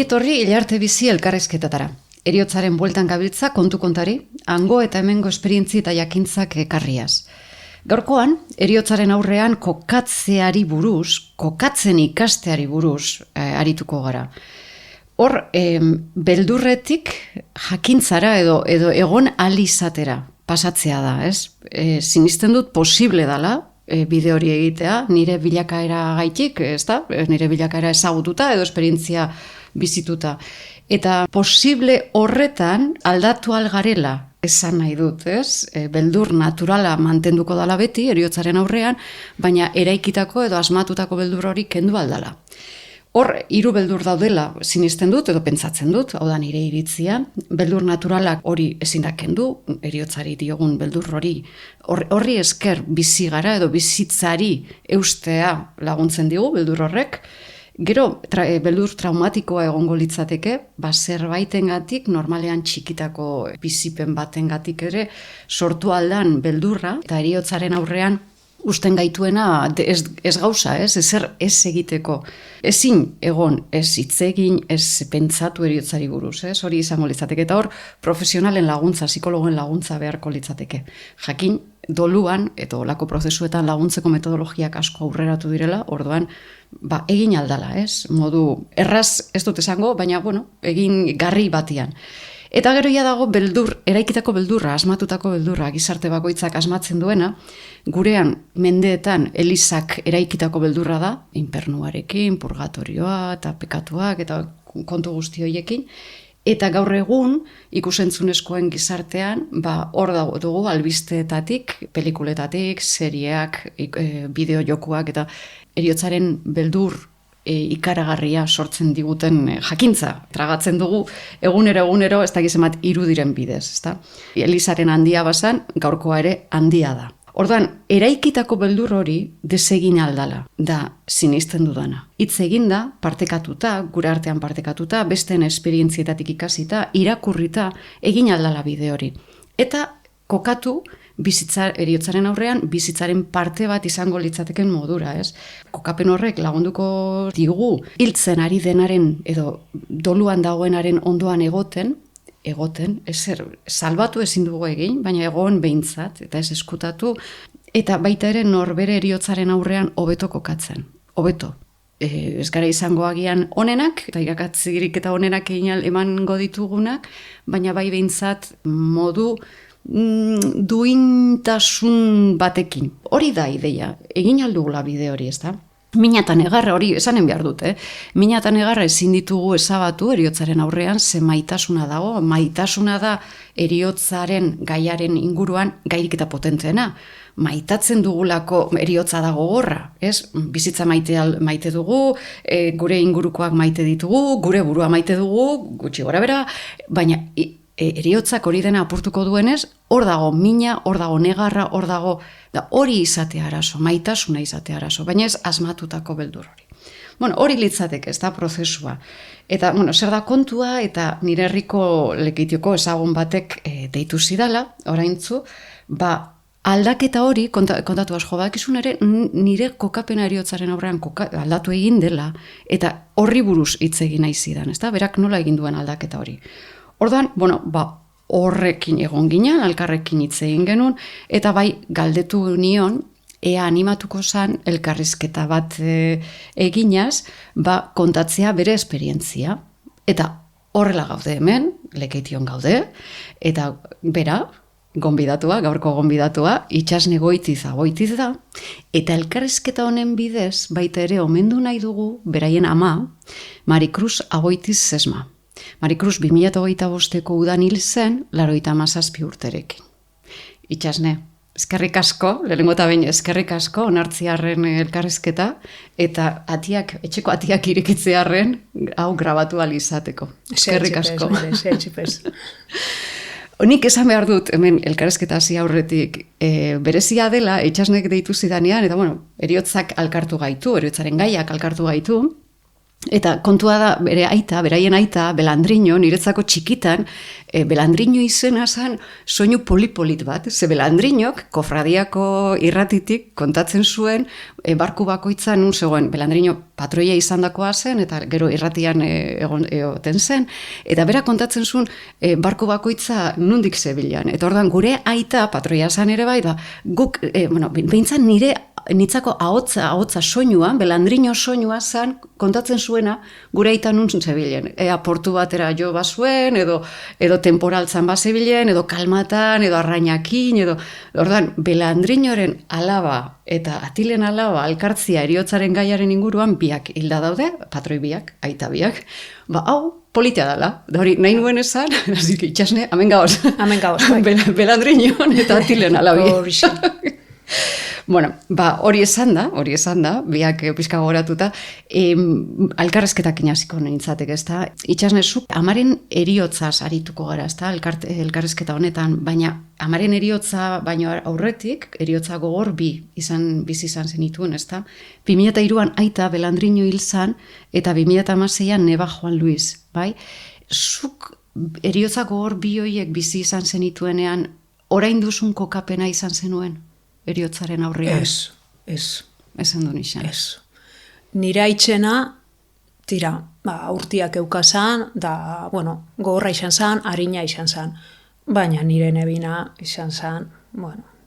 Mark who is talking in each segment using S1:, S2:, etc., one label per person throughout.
S1: Ongitorri hilarte bizi elkarrizketatara. Heriotzaren bueltan gabiltza kontu kontari, hango eta hemengo esperientzi eta jakintzak ekarriaz. Gaurkoan, heriotzaren aurrean kokatzen ikasteari buruz arituko gara. Hor, beldurretik jakintzara edo egon alizatera pasatzea da, ez? Sinisten dut posible dala, bide hori egitea, nire bilakaera gaitik, ezta? Nire bilakaera ezagututa edo esperientzia bizituta. Eta posible horretan aldatu algarela esan nahi dut, ez? Beldur naturala mantenduko dala beti, heriotzaren aurrean, baina eraikitako edo asmatutako beldur hori kendu aldala. Hor, 3 beldur daudela sinisten dut edo pentsatzen dut, hau da nire iritzia, beldur naturalak hori ezin da kendu, heriotzari diogun beldur horri esker bizi gara edo bizitzari eustea laguntzen digu beldur horrek. Gero, beldur traumatikoa egongo litzateke, zerbaitengatik, normalean txikitako bizipen batengatik ere, sortu aldan beldurra, eta heriotzaren aurrean usten gaituena ez gauza, ezer ez egiteko. Ezin egon, ez hitz egin, ez pentsatu heriotzari buruz, hori izango litzateke. Eta hor, profesionalen laguntza, psikologoen laguntza beharko litzateke. Jakin, doluan, eta olako prozesuetan laguntzeko metodologiak asko aurreratu direla, orduan, egin aldala, modu erraz ez dut esango, baina, egin garri batian. Eta gero ja dago eraikitako beldurra, asmatutako beldurra, gizarte bakoitzak asmatzen duena, gurean mendeetan elizak eraikitako beldurra da, infernuarekin, purgatorioa eta pekatuak eta kontu guzti horiekin, eta gaur egun ikusentzunezkoen gizartean, hor dugu albisteetatik, pelikuletatik, serieak, bideo-jokuak eta heriotzaren beldur ikaragarria sortzen diguten jakintza. Tragatzen dugu egunero, ez dakiz emat 3 diren bidez, ezta? Elizaren handia bazan, gaurkoa ere handia da. Orduan, eraikitako beldur hori desegin aldala, da sinisten dudana. Hitz egin da, partekatuta, gure artean partekatuta, besteen esperientzietatik ikasita, irakurrita, egin aldala bide hori. Eta kokatu, heriotzaren aurrean, bizitzaren parte bat izango litzateken modura, ez? Kokapen horrek lagunduko digu, hiltzen ari denaren edo doluan dagoenaren ondoan egoten, ezer salbatu ezin dugu egin, baina egon behintzat, eta ez eskutatu, eta baita ere norbere heriotzaren aurrean hobeto kokatzen, hobeto. Ez gara izango agian onenak, eta irakatzirik eta onenak emango ditugunak, baina bai behintzat modu duintasun batekin. Hori da ideia, egin aldugula bide hori, ez da? Mina eta negarra, hori esanen behar dut, Mina eta negarra ezin ditugu ezabatu heriotzaren aurrean, ze maitasuna dago, maitasuna da heriotzaren gaiaren inguruan gairik eta potenteena. Maitatzen dugulako heriotza dago gorra, ez? Bizitza maite dugu, gure ingurukoak maite ditugu, gure burua maite dugu, gutxi gora bera, baina heriotzak hori dena apurtuko duenez, hor dago mina, hor dago negarra, hori izatea arazo, maitasuna izatea arazo, baina ez asmatutako beldur hori. Hori litzateke, ez da prozesua. Eta, zer da kontua, eta nire herriko Lekeitioko ezagun batek deitu zidala, oraintzu, aldaketa hori, kontatu asko bakizun ere, nire kokapena heriotzaren aurrean aldatu egin dela, eta horri buruz hitz egin nahi zidan, ez da? Berak nola egin duen aldaketa hori. Orduan, horrekin egon ginen, elkarrekin hitz egin genuen, eta bai galdetu nion, ea animatuko zan elkarrizketa bat eginaz, kontatzea bere esperientzia. Eta horrela gaude hemen, Lekeition gaude, eta bera, gaurko gonbidatua, Itsasne Goitiz da, eta elkarrizketa honen bidez, baita ere omendu nahi dugu, beraien ama, Marikruz Agoitiz Sesma. Marikruz 2025ko udan hil zen, 97 urterekin. Itsasne, eskerrik asko, lehenengo eta behin eskerrik asko, onartziarren elkarrizketa, eta etxeko atiak irekitzearren, hau grabatu alizateko. Eskerrik asko.
S2: Zertxipez.
S1: Nik esan behar dut, hemen elkarrizketa hasi aurretik, berezia dela, Itsasnek deitu zidanean, eta heriotzak alkartu gaitu, heriotzaren gaiak alkartu gaitu, Eta kontua da, beraien aita, Belandriño, niretzako txikitan, Belandriño izena zen soinu polipolit bat. Ze Belandriñok, kofradiako irratitik, kontatzen zuen, barku bakoitza nun zegoen, Belandriño patroia izandakoa zen, eta gero irratian egoten zen, eta bera kontatzen zuen, barku bakoitza nundik zebilan. Eta ordan gure aita, patroia zen ere bai, guk, behintzan nitzako ahotza soinua, Belandriño soinua zen, kontatzen zuena, gure aita nun zebilen. Portu batera jo bazuen, edo temporaltzan bazebilen, edo kalmatan, edo arrainakin, ordan, Belandriñoren alaba eta atilen alaba alkartzia eriotzaren gaiaren inguruan biak hilda daude, patroi biak, aita biak, hau, politia dela. Da hori, nahi nuen esan, itxasne, amen gaoz.
S2: Amen gaoz, bai.
S1: Belandriñon eta atilen alabi.
S2: Horixe.
S1: Bueno, hori esan da, biak pizka goratuta, alkarrezketak inaziko nintzateke, ezta? Itxasnezuk, amaren eriotzaz arituko gara, ezta? Elkarrezketa honetan, baina amaren eriotza baino aurretik, eriotza gogor bizi izan zenituen, ezta? 2003an aita Belandriño hil zan, eta 2006an neba Juan Luis, bai? Zuk eriotza gogor bi horiek bizi izan zenituenean, orain duzun kokapena izan zenuen? Eriotzaren aurrean?
S2: Ez.
S1: Esan du nixan?
S2: Ez. Nira itxena, tira, urtiak eukazan, da, gogorra izan zan, harina izan zan. Baina nire nebina izan zan,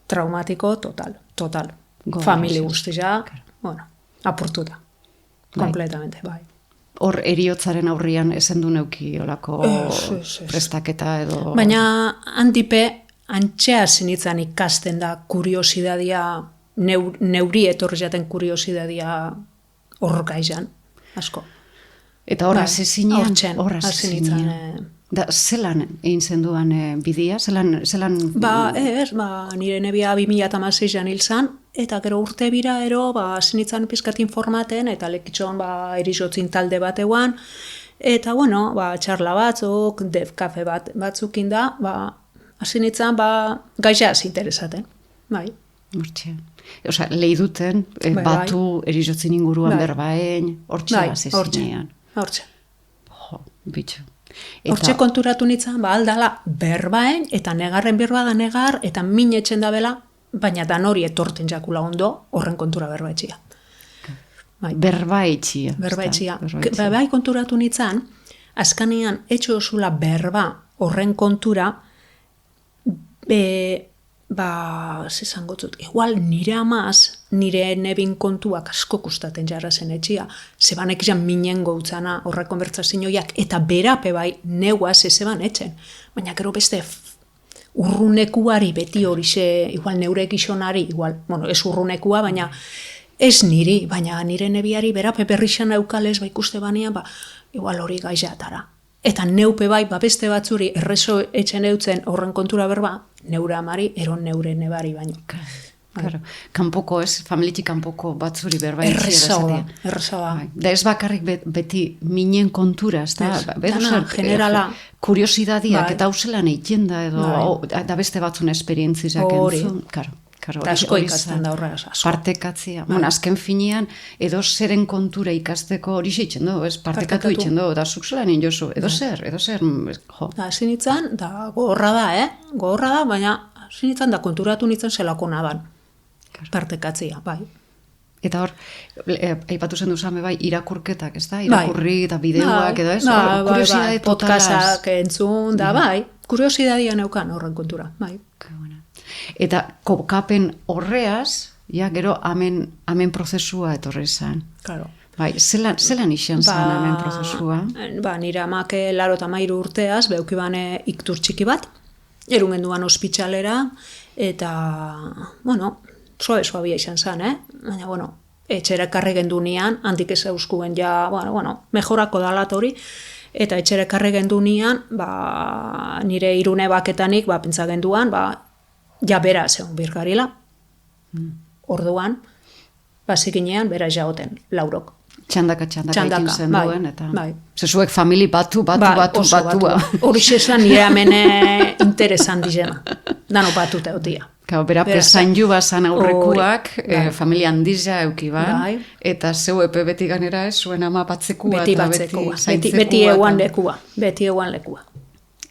S2: traumatiko total. Famili guztia, apurtuta. Kompletamente, bai.
S1: Hor eriotzaren aurrean esan du neuki olako prestaketa edo...
S2: Baina handipe, antxea zinitzan ikasten da kuriosidadia, neuri etorri jaten kuriosidadia horroka izan, asko.
S1: Eta horra zezinean?
S2: Horra zezinean.
S1: Da, zelan egin zenduan bidia? Zelan...
S2: Nire nebia 2006an hil zan, eta gero urte bira zinitzan pizkat informaten, eta lekitxon erizotzin talde bat eguan, eta txarla batzuk, def kafe batzukin da, hasi nintzen, gaixaz interesaten, bai.
S1: Hortxe. Osa, lehi duten, batu erizotzin inguruan berbaen, hortxe zezinean.
S2: Hortxe.
S1: Jo, bitxo.
S2: Hortxe konturatu nintzen, aldala berbaen, eta negarren berba da negar, eta min etxen da bela, baina dan hori etorten jakula ondo, horren kontura berbaetxia.
S1: Berbaetxia.
S2: Berbaetxia. Bai konturatu nintzen, azkanean etxo osula berba horren kontura, zezan gotzut, igual nire amaz, nire nebin kontuak asko kustaten jarra zen etxia, zebanek jan minen gautzana horre konbertsazioak, eta berape bai neuaz zeban etxen. Baina gero beste urrunekuari beti horixe, igual neure gizonari, ez urrunekua, baina ez niri, baina nire nebiari berape berrixan eukales ikuste banean, igual hori gaixatara. Eta neupe bai, beste batzuri errezo etxen eutzen horren kontura berba, neure amari, eron neure nebari baino.
S1: Claro. Kanpoko ez, familitik kanpoko batzuri berba.
S2: Errezoa.
S1: Da ez bakarrik beti minen kontura, ez da?
S2: Generala.
S1: Kuriosidadiak eta hauselan egiten da, edo da beste batzun esperientzizak entzun.
S2: Eta asko ikasten da horregaz.
S1: Partekatzia. Azken finean, edo zeren kontura ikasteko hori zitzen du, partekatu itzen du, da zukzelan jozu, edo zer, jo.
S2: Da, zinitzen, da gogorra da, baina zinitzen da konturatu nintzen zelako naban. Partekatzia, bai.
S1: Eta hor, aipatu zen duzan bai, irakurketak, ez da? Irakurri eta bideoak, edo ez?
S2: Kuriosidade podcastak entzun, da, bai. Kuriosidadia neukan horren kontura, bai.
S1: Eta kokapen horreaz, gero amen prozesua etorri zen.
S2: Claro.
S1: Bai, zelan izan zen amen prozesua?
S2: Nire amak 83 urteaz, beukibane iktur txiki bat, erungenduan ospitsalera, eta, suabia izan zen, baina, etxera karregen dunean, handik ez euskuen mejorako dalat hori, eta etxera karregen dunean, nire irune baketanik, pentsagen duan, bera zegoen birgarila. Orduan, zikinean, bera jaoten, laurok.
S1: Txandaka egin zen duen, eta... Zezuek famili batu.
S2: Hori zesan nire amene interesan dizena. Dano batu teotia.
S1: Berape zaindu bazan aurrekuak, familia handiza eukiban,
S2: Bai.
S1: eta zeu epe beti ganera ez, zuen ama batzekua
S2: Beti
S1: eta
S2: batzekua,
S1: zaintzekua.
S2: beti eguan lekua, beti eguan lekua.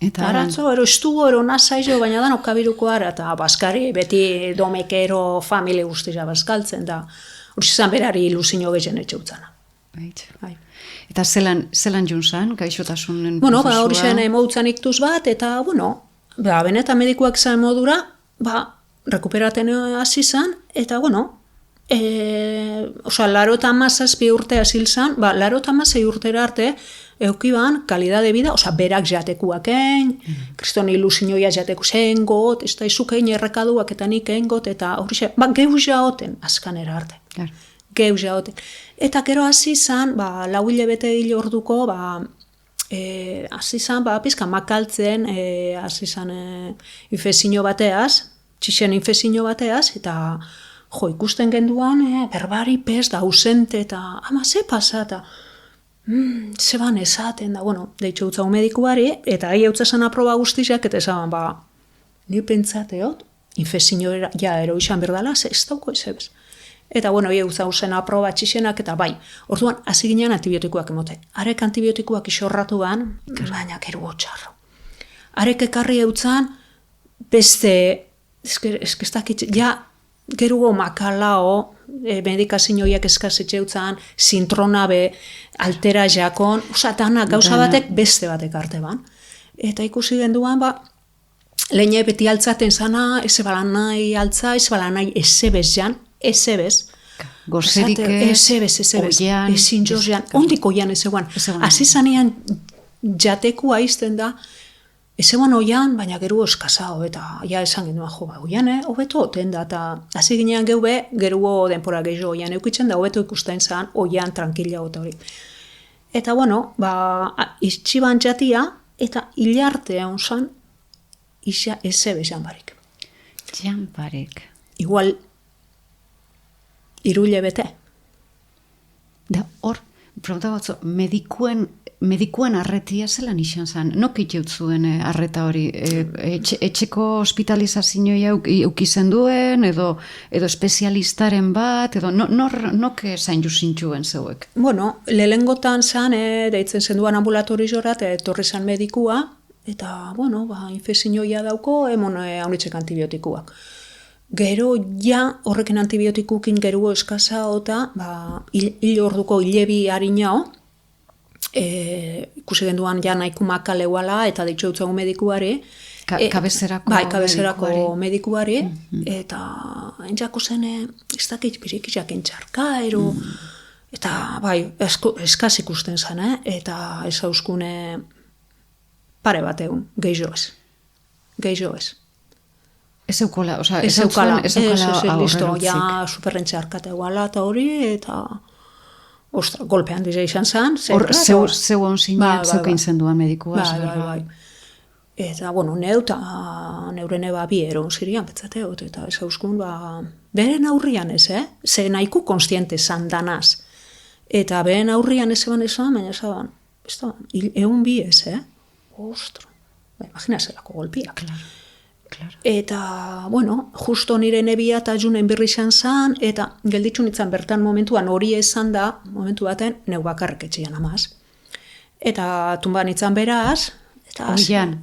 S1: Eta
S2: Aratzo, ero estugo, ero nasaizo, baina danok kabiruko ara, eta baskari beti domekero familie guztiza bazkaltzen, da hori zan berari ilusio gehien etxeutzana. Bai.
S1: Eta zelan jun zan, gaixotasunen
S2: Bueno,
S1: prozesua?
S2: hori zen emoutzan iktuz bat, eta, benetan medikuak zan modura, rekuperaten hasi zan, eta, laro eta mazazpi urte hasil zan, laro eta mazai urtera arte, eukiban, kalidade vida, berak jatekuaken, kriston ilusioia jateku zen got, ez da izukein errekaduak eta nik egin got, eta hori zen, gehu jaoten, azkanera arte.
S1: Claro.
S2: Gehu jaoten. Eta gero hasi zan, 4 hilabete hil orduko, hasi zan, pizka makaltzen, hasi zan infezio bateaz, txixen infezio bateaz, eta ikusten genduan, berbari pez da ausente, eta ama ze pasata, zeban esaten da, deitxo utzau medikuari, eta ahi eutzasan aproba guztiak, eta esan, ni pentsateot, infezio ero izan berdala, ez dauko ezebez. Eta, ahi eutzaun zen aproba txixenak, eta bai, orduan, hasi ginean antibiotikoak emote. Arek antibiotikoak isorratu ban, baina gerugo txarro. Arek ekarri eutzan, beste, eskeztakit, gerugo makalao, medikazioiak eskazitxe eutzan, sintronabe, altera jakon, dana gauza batek beste batek arte ban. Eta ikusi genduan, leine beti altzaten zana, eze balan nahi altza, eze balan nahi ezebez jan, ezebez.
S1: Gozerik ez,
S2: oian, ezin jozean, ondik oian ezeguan. Hasi zanean jatekua izten da, ezeguan oian, baina geru eskazao, eta esan genduan, oian, hobeto oten da, eta hasi ginean gerugo denpora gehiago oian eukitzen da, hobeto ikusten zan, oian tranquila eta hori. Eta, itxiban jatia, eta hilarte hon zan, ezebe janbarik.
S1: Janbarik.
S2: Igual, 3 hilabete.
S1: Da, hor, pregunta batzu, medikuen arretia zelan izan zen? Nokit zuen arreta hori? Etxeko hospitalizazioa eukizen duen, edo espezialistaren bat, edo nok zain juzintxuen zeuek?
S2: Lehengotan zen, deitzen zenduan ambulatorizora, eta etorri zen medikua, eta, infezioia dauko, emon haunitzek antibiotikuak. Gero horrekin antibiotikukin gerugo eskaza eta hil orduko hilebi harinao, ikusi genduan nahiko makaleuala eta ditxo utzago medikuari. Kabezerako medikuari. Eta entzako zen, ez dakit birikizak entxarka, eta eskaz ikusten zen, eta ez hauskune pare bat egun, gehiago ez.
S1: Ez eukala,
S2: ez listo, superrentxe arkate guala eta hori, eta golpean dira izan zen.
S1: Hor, zeu hon zinean, zeukein zenduan medikua.
S2: Bai. Eta, neu eta neurene bi eron zirian, betzateot, eta ez hauskun, beren aurrian ez, ze nahiko konstiente zan danaz. Eta beren aurrian ez eban ezan, baina esan, egun bi ez, ostro, imagina zelako golpiak.
S1: Claro.
S2: Eta, justo nire nebia eta junen birri izan zan, eta gelditzu nintzen bertan momentuan hori esan da, momentu baten, neu bakarrik etxian amaz. Eta tumba nintzen beraz, oian,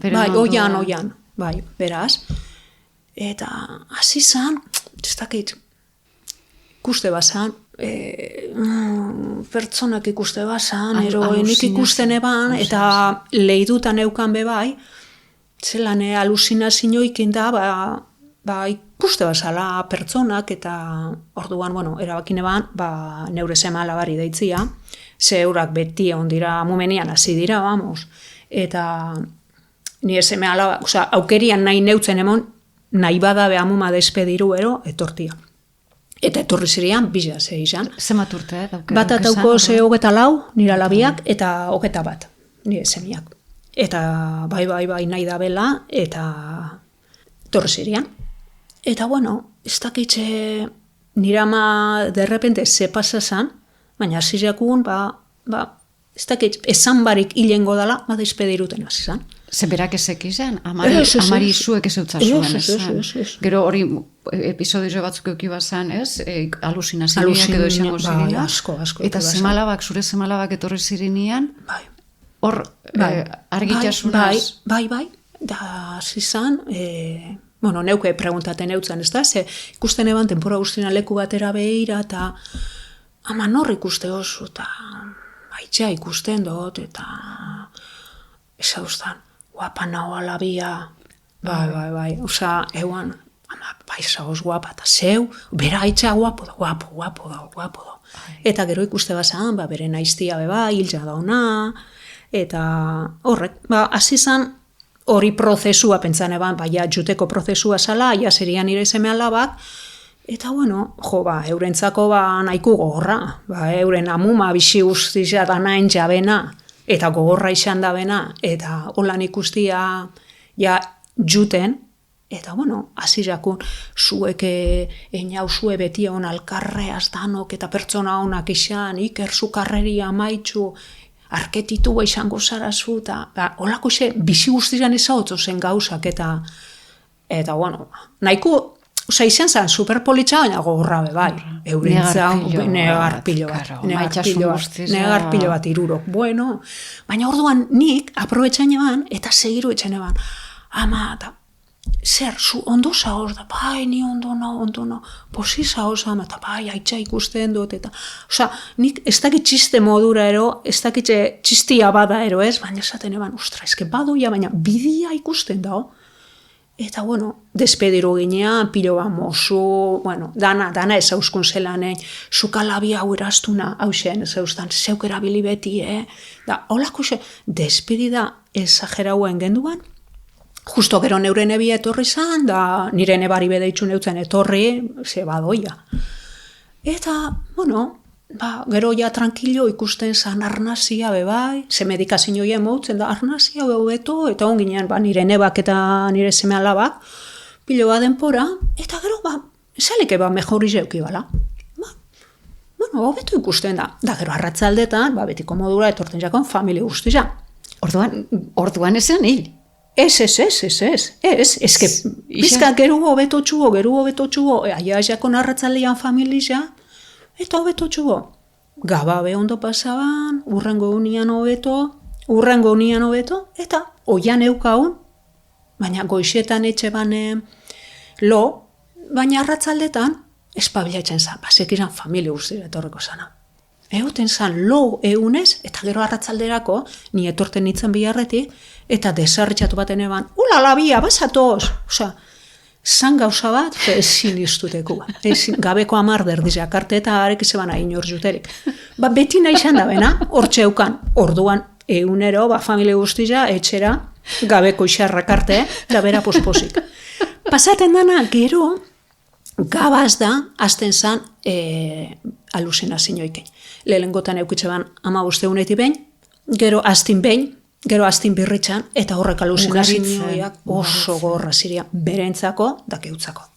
S2: beraz. Eta hasi zan, ez dakit, ikuste bazan, pertsonak ikuste bazan, nik ikusten eban, eta lehidutan eukan bebai, zelan alusinazioikin da, ikuste bazala pertsonak, eta orduan, erabakine ban, neure sema alabari deitzia, ze eurak beti ondira mumenian hasi dira, eta nire seme alaba, aukerian nahi neutzen emon, nahi bada behamuma despediru etortia. Eta etorri zirian, bila ze izan.
S1: Zemat urte,
S2: bat atauko ze 24, nire alabiak, eta 21, nire semiak. Eta bai nahi da bela, eta torre zirian. Eta ez dakitxe nire ama derrepente ze pasazan, baina zirakun, ez dakit, esan barik hilengo dala, despediruten hasi zan.
S1: Ze berak ezek izan, amari zuek ez eutzazuen, ez? Gero hori episodio batzuk euki bazan, ez? Alusinazioak edo izango zirenean.
S2: Asko.
S1: Eta zemalabak, zure zemalabak etorri zirenean, hor argitasunaz.
S2: Bai, da zizan, neuke preguntaten eutzen, ez da? Ze ikusten eban tempora guztina leku batera behira, eta ama nor ikuste oso, eta haitxea ikusten dut, eta esauztan, guapa nao alabia, bai, oza, euan, ama, bai, zagoz guapa, eta zeu, bera haitxea guapo da. Eta gero ikuste bazan, bere naiztia beba, hilja dauna, eta horrek, azizan, hori prozesua pentsane eban, juteko prozesua zala, serian nire seme alabak, eta eurentzako nahiko gogorra, euren amuma bixi guztia danaen jabena, eta gogorra izan da bena, eta holan ikustia juten, eta azirakun, zuek einau zue beti hon alkarreaz danok, eta pertsona honak izan, iker zu karreria maitxu, arketitua izango zara zu, eta holako xe, bizi guztian ezagutzu zen gauzak, eta nahiko, izan zen superpolitza, baina gogorra bai, eurintza, negarpilo bat irurok, baina orduan nik aprobetxan eban, eta segiru etxen eban, ama, eta zer, zu ondo zahoz da, bai, ni ondo no, posi zahoz ama, eta bai, haitxa ikusten dut, eta, nik ez dakit txiste modura ero, ez dakit txistia bada ero ez, baina esaten eban, eske badoia, baina bidia ikusten dao, eta, despediru ginean, pilo bat mozu, dana ez hauskun zelan, zukalabia hau eraztuna, hau zen, zeuk erabili beti, da, holako ze, despedida exagerauen genduan, justo gero neure nebia etorri zan, da nire nebari bedeitxun eutzen etorri, ze badoia. Eta, gero tranquilo ikusten zan arnazia bebai, ze medikazioa moutzen da arnazia bebeto, eta onginean nire nebak eta nire seme alabak, pilo bat denpora, eta gero esaleke mejorri zeuki bala. Hobeto ikusten da. Da gero arratzaldetan, betiko modura etorten jakon familia guztia.
S1: Orduan esan hil.
S2: Ez, eske bizka geru hobeto txugo, aia jakon arratzaldean familia, eta hobeto txugo. Gaba ondo pasaban, urrengo unian hobeto, eta oian eukaun, baina goixetan etxe bane baina arratzaldetan, espabilatzen zan, sekiran familia guztira etorreko zana. Euten zan eunez, eta gero arratzalderako, ni etorten nintzen biharretik, eta desarritxatu baten eban, labia, basatoz! Zan gauza bat, ezin iztuteku. Gabeko 10 derdizak arte eta arek zeban hain hor juterik. Beti nahi izan da bena, hor txeukan, orduan eunero, familia guztia, etxera, gabeko isarrak arte, da bera pospozik. Pasaten dana, gero, gabaz da, azten zan, alusinazioik. Lehengotan eukitze ban 15 uneti behin, gero aztin behin, gero aztin birritxan, eta horrek alusinazioak oso gorra ziria berentzako da keutzako.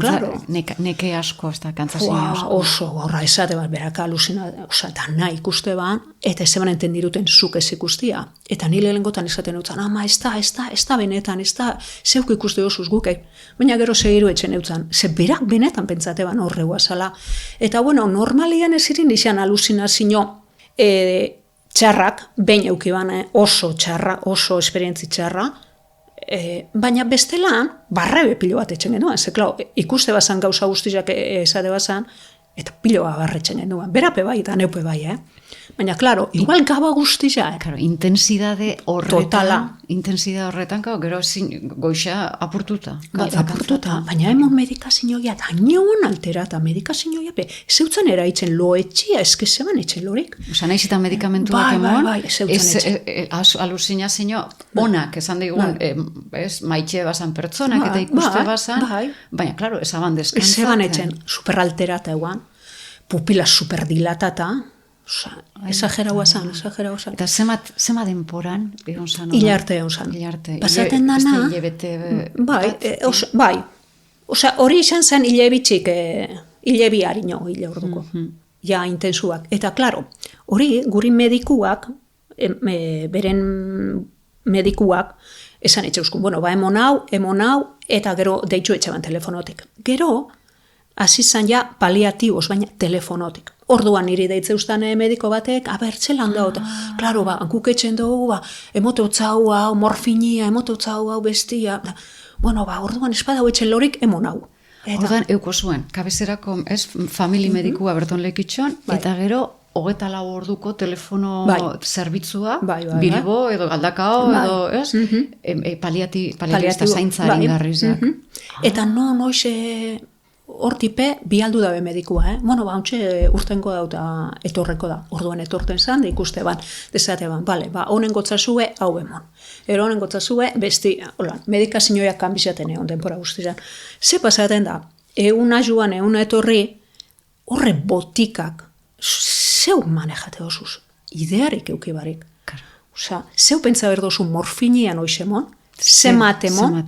S2: Claro.
S1: Neke asko, ez da, kantzazioa asko.
S2: Oso gorra, esate bat beraka alusinazioa, eta nahi ikuste ban, eta ez eban entendiruten zuk ez ikustia. Eta nile lehengotan esaten eutzen, ama ez da benetan, ez da, zeuk ikuste osuz gukek. Baina gero segiru etxen eutzen, ze berak benetan pentsate ban horreua zala. Eta normalian ez irin izan alusinazio txarrak, behin eukiban oso txarra, oso esperientzi txarra, baina bestelan, barrebe pilo bat etxen genuen, ikuste bazan gauza guztiak esate bazan, eta pilo bat barretxen genuen, berape bai eta neupe bai, Baina, klaro, igual gaba guztia,
S1: Claro, intensidade horretan, gero goixa apurtuta.
S2: Apurtuta, baina emon medikazioa, da nion alterata, medikazioa, zeutzen eraitzen loetxia, eske zeban etxen lorik.
S1: Osa, nahiz eta medikamentuak emon,
S2: zeutzen
S1: alusinazio onak, esan digun, maitxe bazan pertsonak, eta ikuste bazan, baina, klaro, ezaban deskantzatzen.
S2: Ezaban etxen, superalterata eguan, pupila superdilatata, exageraua zan.
S1: Eta zema denporan, egon zan?
S2: Hilarte egon zan. Pasaten dana... Bai. Hori izan zen hilebitxik, hilebi harino, hile orduko. ja intensuak. Eta, klaro, hori guri medikuak, beren medikuak, esan etxeuskun, bueno, ba, emon hau, eta gero deitxu etxeban telefonotik. Gero, hasi zan ja paliatibos, baina telefonotik. Orduan niri deitzeustan mediko batek, txelan da, klaro, ba, guk etxen dugu, ba, emote utzau hau, morfinia, emote utzau hau, bestia, bueno, ba, orduan espada hau etxen lorik, emon hau.
S1: Orduan, euko zuen, kabezerako, famili medikua Berton Lekitxon, eta gero, 24 orduko telefono zerbitzua, Bilbo, edo Galdakao, edo, ez? Paliatibista zaintza haringarrizak.
S2: Eta noiz hortipe bialdu dabe medikua, Bueno, ba, hauntxe urtenko dauta etorreko da. Orduan etorten zan, da ikuste ban, desate ban, bale, ba, honen gotzazue, hau emon. Ero honen gotzazue, besti, holan, medikazioak kanbizaten egon denpora guztizan. Ze pasaten da, euna joan, euna etorri, horre botikak, zeu manejate osuz, idearik eukibarik. Osa, zeu pentsa berdozu morfinia noisemon, zematemon,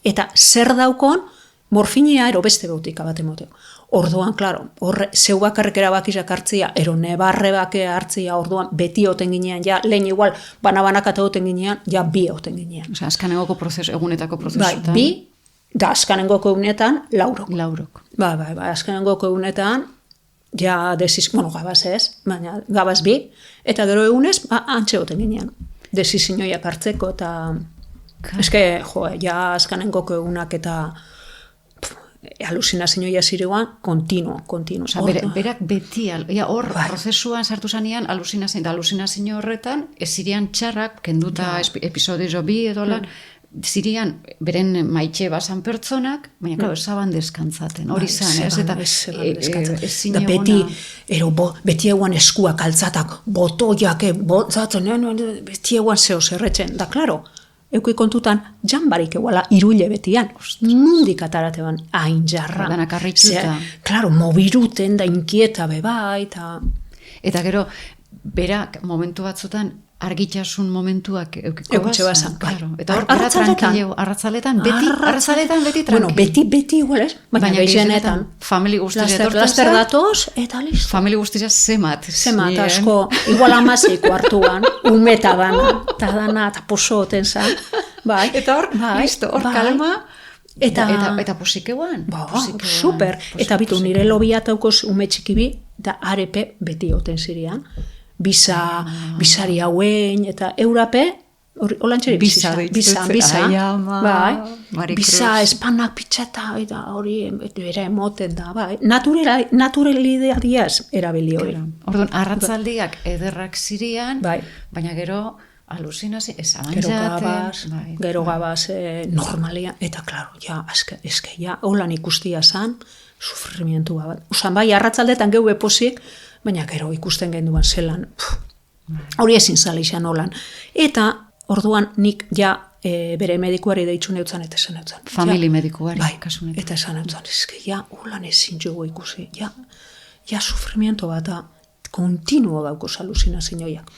S2: eta zer daukon, morfinia ero beste botika bat emoteo. Orduan, klaro, zeu bakarrik erabakizak hartzia, ero nebarre bake hartzia, orduan beti oten ginean, ja, lehen igual, banabanakata oten ginean, ja, bi oten ginean.
S1: Osa, azkanengoko egunetako prozesutan.
S2: Bi, da azkanengoko egunetan, laurok. Bai, azkanengoko egunetan, ja, bueno, gabaz ez, baina gabaz bi, eta gero egunez, antxe oten ginean. Desizinoiak hartzeko, eta, eske, ja, azkanengoko egunak eta alusinazioa ziregoan, kontinuo.
S1: Osa, berak beti, hor, prozesuan sartu zanean, alusinazio horretan, ez zirean txarrak, kenduta episodio bi edolan, zirian, beren maitxe basan pertsonak, baina, klaro, esaban deskantzaten, hori zan, ez? Eta ez zinegona.
S2: Beti eguan eskuak altzatak, botoiak, botzatzen, beti eguan zeo zerretzen, da, klaro, euki kontutan, janbarik eguala iruile betian. Nundik atarate ban, hain jarra.
S1: Danak arritxuta.
S2: Klaro, mobiruten da inkieta beba,
S1: eta gero, berak momentu batzutan, argitasun momentuak eukiko
S2: Eukutxe basan,
S1: Eta hor, arratzaletan, beti tranquilo.
S2: Bueno, beti igual ez, baina gehienetan.
S1: Famili guztiz etortzen
S2: Laster datoz, eta listo.
S1: Famili guztiz zemat.
S2: Zemat, asko, igual amazeiko hartuan, umeta dana, eta poso oten zan.
S1: Eta hor, listo, hor kalma, eta posikeuan.
S2: Super, eta bitu nire lobiat aukoz ume txikibi, da arepe beti oten zirian. Bizari hauen, eta eurape, holantxeri
S1: bisa,
S2: bisa, espanak pitxeta, eta hori bere emoten da, naturalidea diaz erabili hori.
S1: Orduan, arratzaldiak ederrak zirian, baina gero, alusinazio,
S2: gero gabaz, normalia, eta klaro, eske, holan ikustia zan, sufrimientua bat. Osan, arratzaldetan geu eposik, baina gero ikusten genduan zelan, hori ezin zalixan holan. Eta, orduan, nik bere medikuari deitzu neutzan, eta esan neutzan.
S1: Famili medikuari, kasunetan.
S2: Eta esan neutzan, holan ezin jugu ikusi, sufrimiento bat, kontinuo daukos alusinazioak.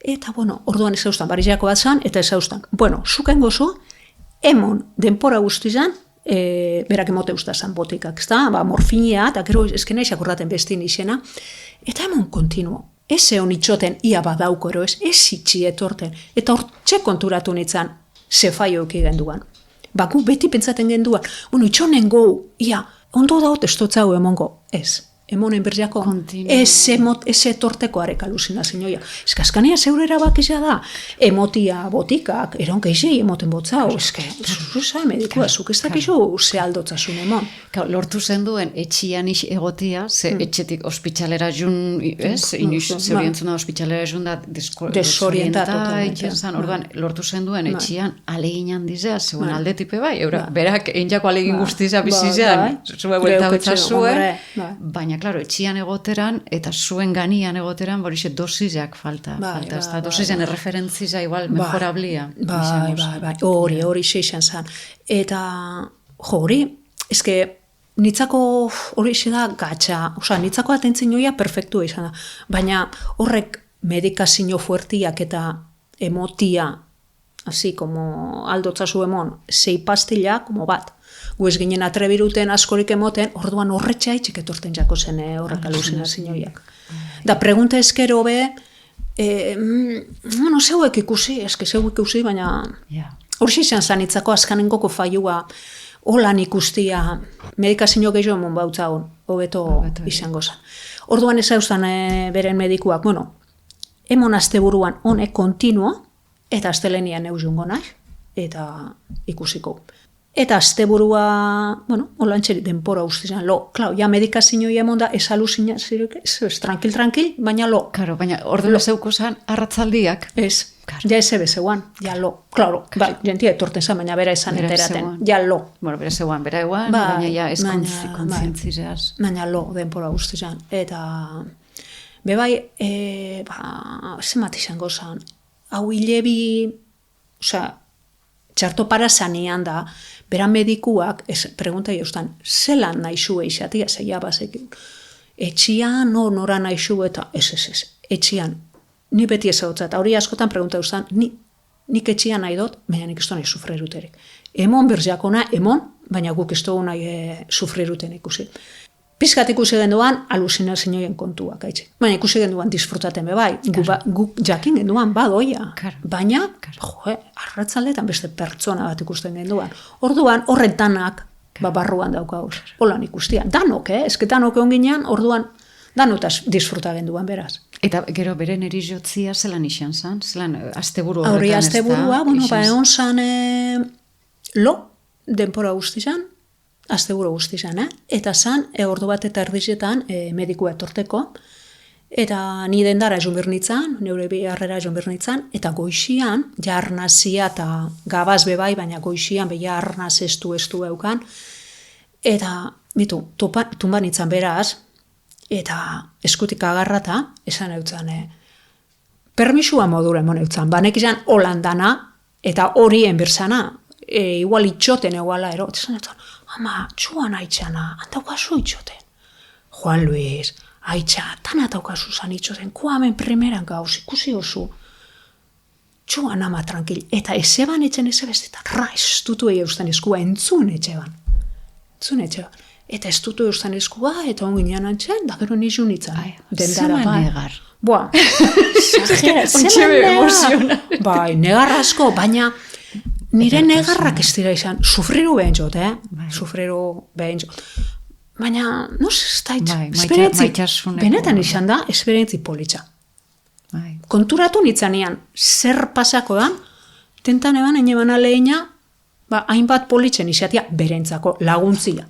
S2: Eta, bueno, orduan ez zauztan, barizako bat zan, eta ez zauztan. Bueno, zuken gozo, emon denpora guztizan, berak emote ustazan botikak, morfinia, eta gero esken nahi akordaten bestin izena, eta emon kontinuo. Ez egon itxoten ia badauko ero ez itxi etorten. Eta hor txe konturatu nintzen ze faio eki genduan. Baku beti pentsaten genduan, bueno, itxonen gau, ia, ondo daut estotzau emongo, ez. Emonen berziako, ez etorteko arek alusinazioa. Ez kaskania zeurera bakizia da, emotia botikak, eron keixei emoten botzau, ez que, zuza medikua, zuk ez dakizu ze aldotzasun emon.
S1: Lortu zen duen etxian egotia, ze etxetik ospitxalera jun, ez? Zeurientzuna ospitxalera jun da desorientata, orduan, lortu zen duen etxian alegin handizea, zeuen aldetipe bai, berak einjako alegin guztizea bizizean, zue buelta betza zuen, baina claro, etxian egoteran, eta zuen ganian egoteran, borixe dosizak falta. Dosizan erreferentziza igual mejorablia.
S2: Hori xeixan zan. Eta, hori, eske, nitzako hori da gatxa, nitzako atentzinoia perfektua izan da. Baina horrek medikazio fuertiak eta emotia así, como aldotzazu emon, 6 pastilla, como bat. Gu ez ginen atrebiruten askorik emoten, orduan horretxa itxik etorten jako zen horrek aluzinazioiak. Da, pregunta ezkero be, bueno, zeuek ikusi, zeuek ikusi, baina hori izan zanitzako azkanengoko faiua, holan ikustia, medikazio gehiago emon bautza hon, hobeto izango zen. Orduan ez hauzan beren medikuak, bueno, emon asteburuan honek kontinuo, eta astelenian eusjungo nahi, eta ikusiko. Eta asteburua, bueno, holantxeri denpora ustizan, klau, ja medikazioi emon da, ez aluzina, ez tranquil, baina
S1: Karo, baina orduan zeuko zan, arratzaldiak.
S2: Ez, ja ez ebe zeuan, ja klaro, bai, jentia etorten zan, baina bera esan eteraten, ja
S1: Bueno, bera zeuan, baina ja ez kontzientzizeaz.
S2: Baina denpora ustizan, eta bebai, zemat izango zan, hau hilebi, txarto para zanean da, bera medikuak, pregunta jauztan, zelan nahi zu eixatia, zeia bazekin. Etxian, nora nahi zu, eta ez, etxian, ni beti ez hau eta hori askotan pregunta jauztan, nik etxian nahi dut, baina nik ez nahi sufriruterik. Emon berziakona, baina guk ez dugu nahi sufriruten ikusi. Pizkat ikusi genduan, aluzinazioen kontuak, haitxe. Baina ikusi genduan disfrutaten bebai, guk jakin genduan badoia. Baina, arratzaldetan beste pertsona bat ikusten genduan. Orduan, horretanak, barruan daukauz. Holan ikustia. Danok, eske danok egon ginean, orduan, danotaz disfruta genduan beraz.
S1: Eta gero beren erizotzia zelan izan zan? Zelan, asteburu horretan
S2: Horri asteburua, egon zan, denpora guztizan, asteburu guztizan, eta zan, ordu bat eta erdizetan medikua etorteko, eta ni dendara egon bernitzan, neure biharrera egon bernitzan, eta goixian, ja arnazia eta gabaz bebai, baina goixian, beha arnaz estu eukan, eta, tumban itzan beraz, eta eskutik agarrata, esan eutzan, permisua modura emon eutzan, banek izan holandana, eta horien berzana, igual itxoten eguala ero, esan eutzan, ama, txuan haitxana, antaukazu itxoten. Juan Luis, haitxa, tan ataukazu zan itxoten, kuamen primeran gauz, ikusi oso. Txuan ama tranquil. Eta ezeban etxen ezebestetan, estutu eusten eskua, entzun etxeban. Eta estutu eusten eskua, eta onginean antzen, da gero nizun itzan.
S1: Zeman negar.
S2: Boa, bai, negar asko, baina nire negarrak ez dira izan, sufriru behin jot, sufriru behin jot. Baina, ez da itz, benetan izan da, esperientzi politxa. Konturatu nitzanean, zer pasako da, tentan eban, eneban aleina, hainbat politzen izatea berentzako laguntzia.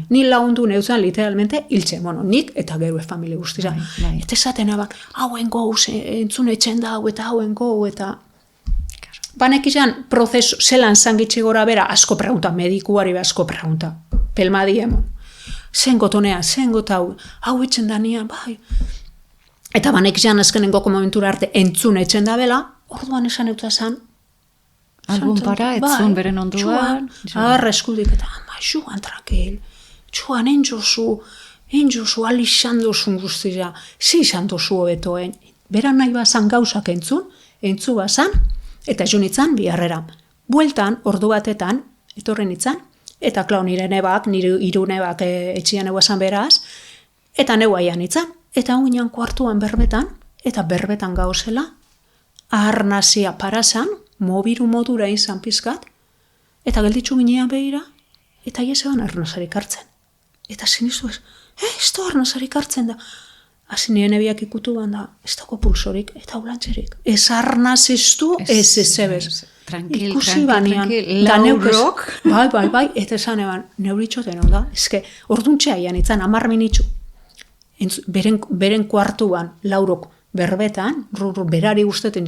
S2: Ni lagundu neutzan literalmente hiltzen, nik eta gero familie guztiza. Eta esaten eban, hauen gouz, entzun etxen da, eta hauen gou, eta... Banek izan, prozesu, zelan zangitxe gora bera, asko pregunta, medikuari asko pregunta, pelma diemon. Zen gotonea, zen gotau, hau etxen da nian, bai. Eta banek izan azkenengoko momentura arte entzun etxen da bela, orduan esan eutza zan.
S1: Algun para, etzun beren onduan.
S2: Agarra eskudik, eta joan tranquil, joan entzozu, alixan dozun guztira, zizan dozu hobetoen. Beran nahi bazan gauzak entzu bazan, eta jo nitzan biharrera. Bueltan, ordu batetan, etorren nitzan, eta klau nire nebak, nire hiru nebak etxian eguazan beraz, eta neuaian nitzan, eta unginan kuartuan berbetan, eta berbetan gauzela, aharnazia parazan, mobiru modura izan pizkat, eta gelditzu ginean behira, eta ieseban arnazarik hartzen. Eta zinizu ez da arnazarik hartzen da. Hasi nire nebiak ikutu da, ez dago pulsorik, eta ulantzerik. Ez arnaz estu, ez ezebez.
S1: Tranquil,
S2: laurok. Bai, eta esan eban, neuritxoten hon da. Ezke, orduntxea ian itzan, 10 minitxu. Beren kuartuan, laurok, berbetan, berari guzteten,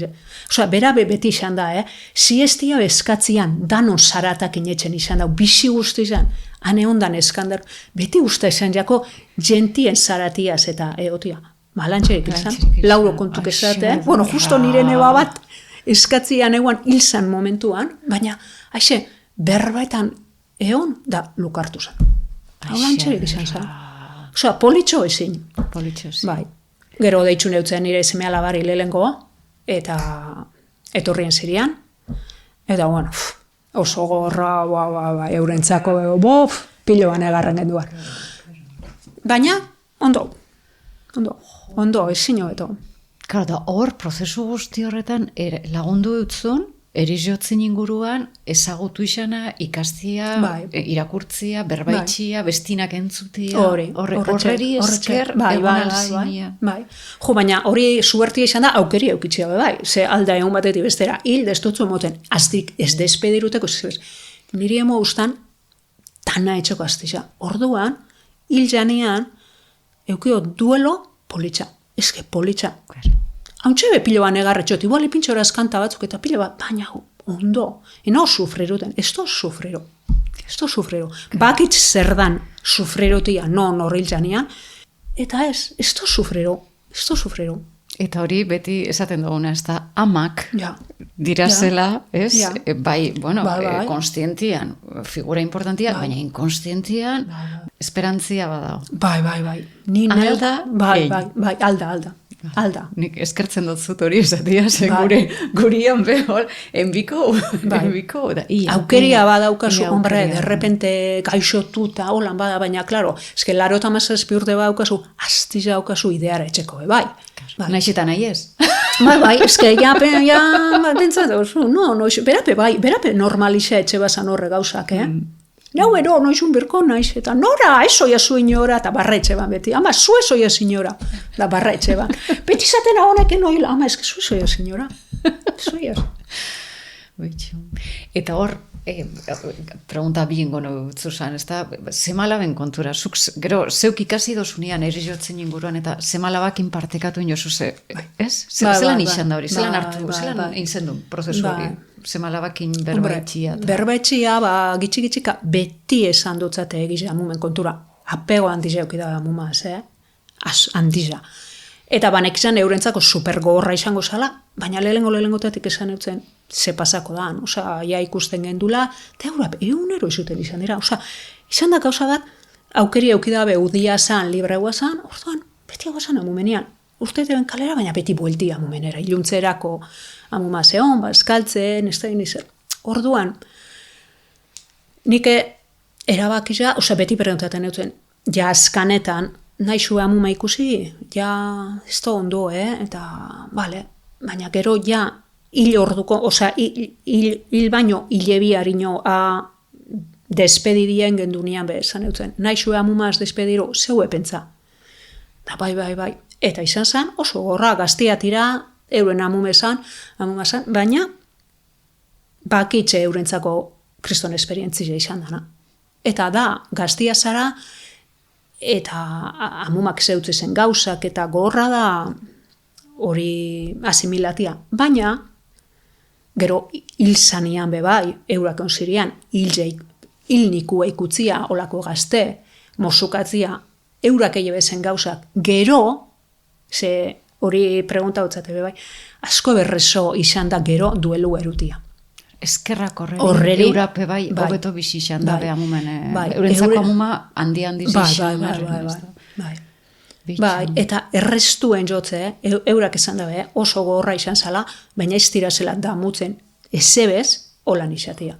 S2: bera beti izan da, siestia bezkatzian, dano zaratak inetzen izan da, bizi guzti izan, hane ondan eskandar, beti uste izan jako, gentien zaratiaz eta egotia. Malantxerik izan, lauro kontuk ezate, justo nire neba bat, eskatzian eguan hilzan momentuan, baina, haixe, berbetan egon da lukartu zen. Malantxerik izan zen. Politxo ezin. Bai. Gero deitxun eutzen nire seme alabari lehengoa, eta etorrien zirian, Eta, bueno, oso gorra, eurentzako, piloan egarren genduan. Baina, ondo, ezin hobeto.
S1: Claro, da hor, prozesu guzti horretan, lagundu dutzun, erizotzen inguruan, ezagutu izana, ikastia, irakurtzia, berbaitxia, bestinak entzutia. Horreri esker, egon alzinia.
S2: Jo, baina hori suertia izan da, aukeri eukitxea bai. Ze alda egun batetik bestera, hil destotzu emoten, aztik ez despediruteko, niri emo ustan, tana etxoko aztiza. Orduan, hil janean, eukio duelo politxa. Eske politxa. Hauntxe be piloan egarretxot, igual ipintxora eskanta batzuk eta pilo bat, baina ondo. Eno sufriruten, esto sufriro. Bakitz zer dan sufrirotia, non horril janean, eta esto sufriro.
S1: Eta hori beti esaten duguna, ez da amak dirazela, ez? Bai, konstientian, figura importantia, baina inkonstientian, esperantzia badao.
S2: Bai. Alda.
S1: Nik eskertzen dut zut hori esatia, zen gurian behol, enbiko, da.
S2: Aukeria badaukazu, hombre, derrepente gaixotuta, holan bada, baina, klaro, eske 87 urte badaukazu, astiza daukazu ideara etxeko, bai.
S1: Naixeta nahi ez?
S2: Bai, eske, bentsat, berape normaliza etxe bazan horre gauzak, Nau noiz birko naiz, eta nora, esoia zu inora, eta barretxe ban beti. Ama, zu esoia zinora, da barretxe ban. Beti zaten honek enoila, ama, eske zu esoia zinora.
S1: Eta hor, pregunta bien gono zuzan, ez da, zemalaben kontura, gero, zeuk ikasi dozunean erizotzen inguruan, eta zemalabakin partekatu inozu ze, ez? Zelan izan da hori, zelan hartu, zelan inzen du prozesu hori? Zemalabakin berbaitxia.
S2: Berbaitxia, gitxika, beti esan dutzate egize amumen kontura. Apego handiza eukida amumaz, handiza. Eta banek izan eurentzako supergorra izango zala, baina lehengotatik esan eutzen ze pasako dan. Osa, ja ikusten gendula, eta egunero izuten izan dira. Osa, izan da gauza bat, aukeri eukida udia zan, libreua zan, orduan, beti hau zan amumenian. Urte ben kalera, baina beti buelti amumenera. Iluntzerako amuma zehon, eskaltzen, ez da inizer. Orduan, nik erabakiza, beti preguntaten eutzen, ja askanetan, nahi zue amuma ikusi, ja, ez da ondo, eta, bale, baina gero, ja, hil orduko, hil baino, hilebi harino, despedidien gendunian bezan eutzen, nahi zue amumaz despediru, zeue pentsa. Da, bai. Eta izan zen, oso gorra, gaztia tira, euren amumazan, baina bakitxe eurentzako kriston esperientzia izan dana. Eta da, gaztia zara, eta amumak zeutze zen gauzak, eta gorra da hori asimilatia. Baina, gero hil zanian bebai, eurak onzirian, hil niku eikutzia, olako gazte, mosukatzia, eurak bezen gauzak, gero, ze hori pregunta hotzate bebai, asko berrezo izan da gero duelu erutia.
S1: Eskerrak horreri, eurape bai, hobeto bizi izan da be amumen, eurentzako amuma handi izan.
S2: Bai, eta errestuen jotze, eurak esan da oso gorra izan zala, baina ez tira zela damutzen, ezebez, holan izatia.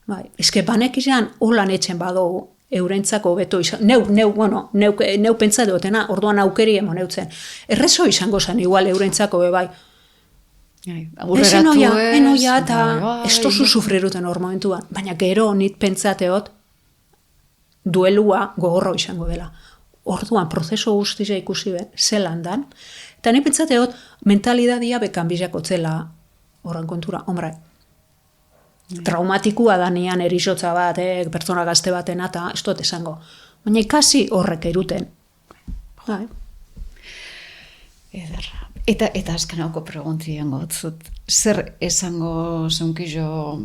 S2: Bai, ezke banek izan holan etxen badugu, eurentzako beto izan, neu pentsa dutena, orduan aukeri emon eutzen. Errezo izango zen, igual eurentzako bebai. Enoia eta ez tozu sufriruten hor momentuan, baina gero nit pentsateot duelua gogorro izango dela. Orduan, prozeso guztia ikusi ben, zelan dan, eta nit pentsateot mentalidadia bekan bizako zela horren kontura, hombre, traumatikua danean erizotza bat, pertsona gazte baten eta ez dut esango. Baina ikasi horrek eruten.
S1: Ederra. Eta azkenauko preguntien gotzut. Zer esango zeunkillo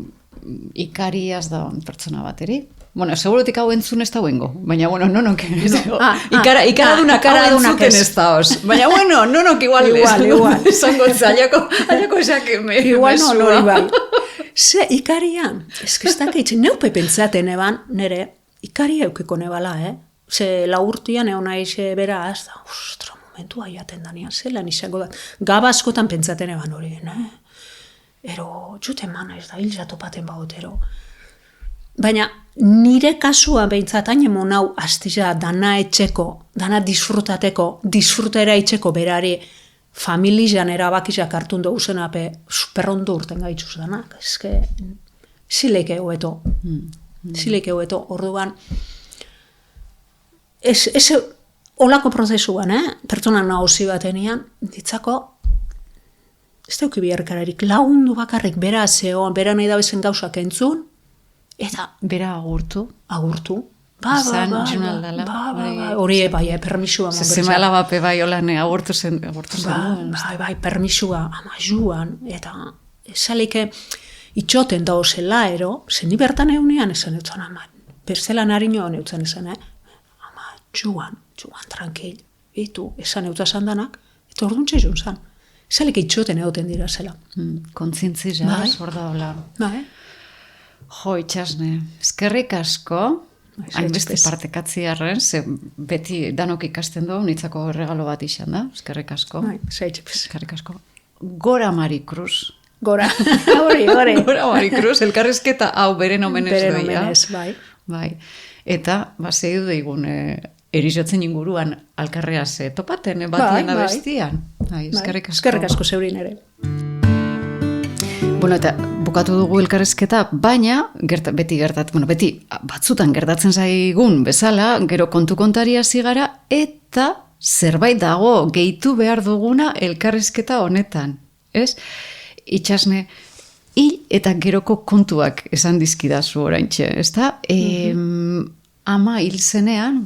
S1: ikariaz da pertsona bateri? Bueno, segurotik hau entzun ez da huengo. Baina, bueno, nonok. Ikaraduna entzuten ez da hoz. Baina, bueno, nonok igual. Esango zaiako esakeme.
S2: Igual no hori bai. Ze, ikarian, ezkestak eitzen, neupe pentsaten eban, nere, ikaria eukiko nebala, Ze, laurtian egon nahi beraz, ostra, momentua jaten danian, zelan izango da. Gaba askotan pentsaten eban hori, ero, jute mana ez da, hil jatopaten bautero. Baina nire kasua behintzat hain hau astira dana etxeko, dana disfrutateko, disfrutera etxeko berari familian erabakizak hartun dugu zenape superrondo urten gaitzuz danak. Eske, zileike hobeto. Zileike hobeto, orduan. Ez olako prozesuan, pertsona nahozi batenian, ditzako, ez dauki biharkararik, lagundu bakarrik bera zeon, bera nahi da bezen gauzak entzun, eta
S1: bera agurtu.
S2: Ba, hori bai, permisua.
S1: Zemala bape bai holan agurtu zen.
S2: Bai, permisua ama joan, eta esalike itxoten da zela ero, zen ni bertan eunean esan eutzen ama, berzelan harinoan eutzen esan, ama joan, tranquil, itu, esan eutzen danak, eta orduntxe joan zan. Esalike itxoten egoten dira zela.
S1: Kontzientzia, hor da hola. Jo, Itxasne, eskerrik asko, hainbeste partekatziarren, ze beti danok ikasten du, nitzako regalo bat izan da, eskerrik asko. Eskerrik asko. Gora Marikruz.
S2: Gora, hori.
S1: Gora Marikruz, elkarrizketa hau beren omenez doia.
S2: Beren omenez,
S1: bai. Eta, zeidu daigun, erizotzen inguruan alkarreaz topaten, batien abestian. Eskerrik asko.
S2: Eskerrik asko zeurin ere.
S1: Bueno, eta bukatu dugu elkarrizketa, baina beti batzutan gertatzen zaigun bezala, gero kontu-kontari hasi gara, eta zerbait dago gehitu behar duguna elkarrizketa honetan. Ez? Itxasne, hil eta geroko kontuak esan dizkidazu oraintxe, ezta? Ama hil zenean,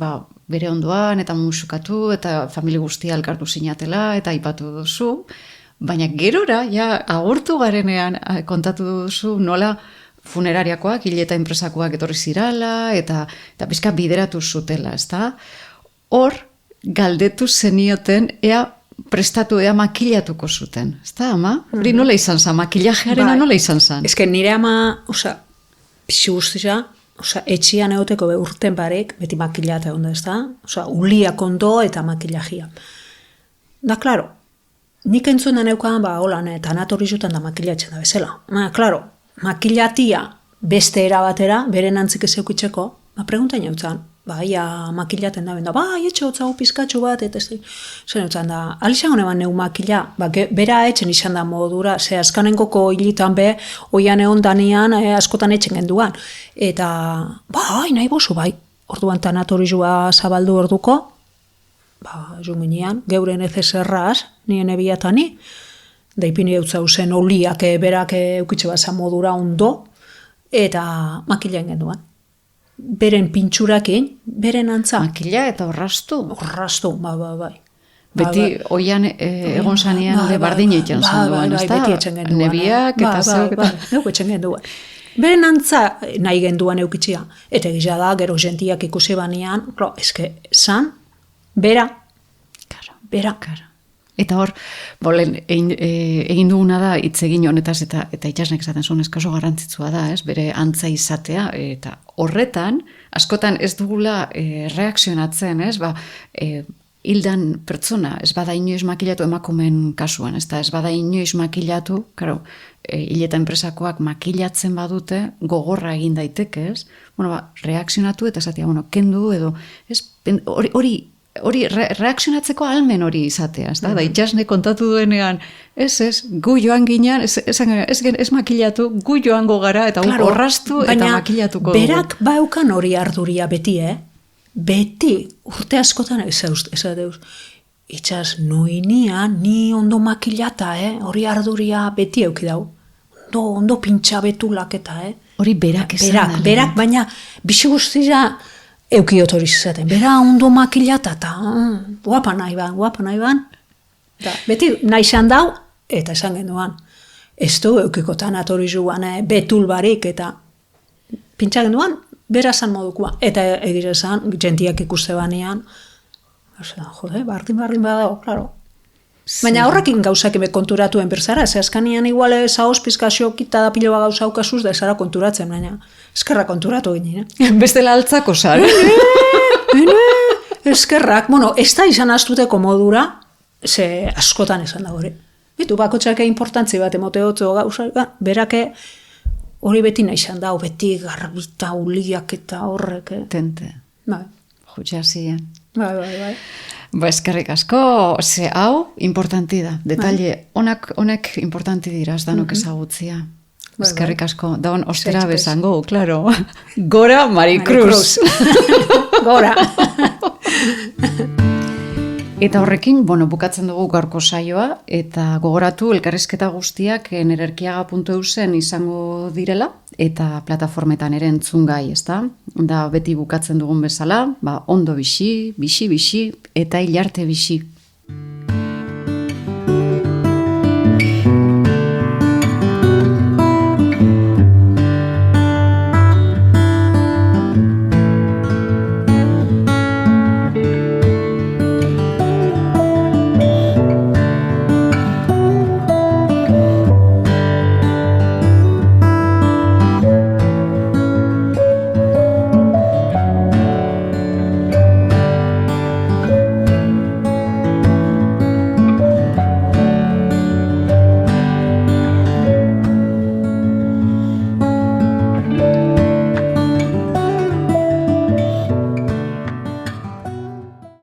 S1: bere ondoan, eta musukatu, eta familia guztia elkartu sinatela, eta aipatu duzu, baina gerora, agurtu garenean kontatu duzu nola funerariakoak, hil eta enpresakoak etorri zirala, eta pizka bideratu zutela, ezta? Hor, galdetu zenioten, ea prestatu, ea makilatuko zuten, ezta, ama? Hori nola izan zan, makillajearena nola izan zan?
S2: Ez que nire ama, pixi guztia, etxian egoteko urten barek, beti makillata onda, ezta? Uliak ondo eta makillajia. Da, klaro, nik entzunan eukan, holan, tanatori jutan da makillatzen da bezala. Klaro, makillatia beste erabatera, beren antzik ez eukitzeko, preguntain eutzan, ia makillaten da benda, etxe hotzago pizkatxo bat, eta zen eutzan da, alixan honeban neu makilla, bera etxen izan da modura, ze askanenkoko hilitan be, oian egon danean, askotan etxen genduan. Eta, nahi bozu, orduan tanatorioa zabaldu orduko, juminean, geure nezezerraz, nien ebiatani, da ipini eutzau zen oliak berak eukitxe bat modura ondo, eta makillaen genduan. Beren pintxurakin, beren antza.
S1: Makilla eta orrastu?
S2: Orrastu, bai.
S1: Beti oian egon zanean bardin egiten zan
S2: ezta? Beti etxen genduan.
S1: Nebiak eta zeuk eta...
S2: Neuk etxen genduan. Beren antza nahi genduan eukitxea. Eta gisa da, gero gentiak ikusi banean, eske, zan, bera.
S1: Eta hor, egin duguna da hitz egin honetaz eta Itxasnek esaten zuen eskaso garrantzitsua da, bere antza izatea, eta horretan, askotan ez dugula reakzionatzen, hildan pertsona, ez bada inoiz makilatu emakumen kasuan, ez bada inoiz makilatu, hil eta enpresakoak makilatzen badute, gogorra egin daiteke, reakzionatu eta esatea, kendu edo, hori reakzionatzeko almen hori izatea, da Itxasne kontatu duenean, gu joan ginean, ez makilatu, gu joango gara, eta horrastu eta makilatuko dugu.
S2: Berak baukan hori arduria beti, beti, urte askotan, Itxas, noinian, ni ondo makilata, hori arduria beti eukidau, ondo pintxabetulak eta,
S1: hori berak esan.
S2: Berak, baina, bixi guztia, eukiot hori zizaten, bera ondo makilata eta guapa nahi ban. Beti nahi zan dau, eta esan genduan, ez du eukiko tanatori zuan, betul barik, eta pintza genduan, bera zan modukua. Eta egize zan, gentiak ikuste banean, bardin badago, klaro. Baina horrekin gauzak eme konturatuen berzara, ze askanian iguale zaoz pizkazio kita da pilo gauza aukasuz da esara konturatzen, baina eskerra konturatu ginen.
S1: Bestela altzako zara.
S2: Eskerrak, ez da izan astuteko modura, ze askotan esan da hori. Bitu, bakotxake importantzi bat emote hotzo gauza, berake hori beti nahi izan da, beti garbita, uliak eta horrek.
S1: Tente.
S2: Bai.
S1: Jutxasien.
S2: Bai.
S1: Ba, eskerrik asko, ze hau importanti da. Detalle, honek importanti dira, ez danok ezagutzia. Eskerrik asko. Da hon, ostera bezango, claro. Gora Maricruz.
S2: Gora.
S1: Eta horrekin, bukatzen dugu gaurko saioa, eta gogoratu elkarrizketa guztiak nererkiaga.eusen izango direla, eta plataformetan ere entzungai, ezta? Da beti bukatzen dugun bezala, ondo bixi, eta hilarte bixi.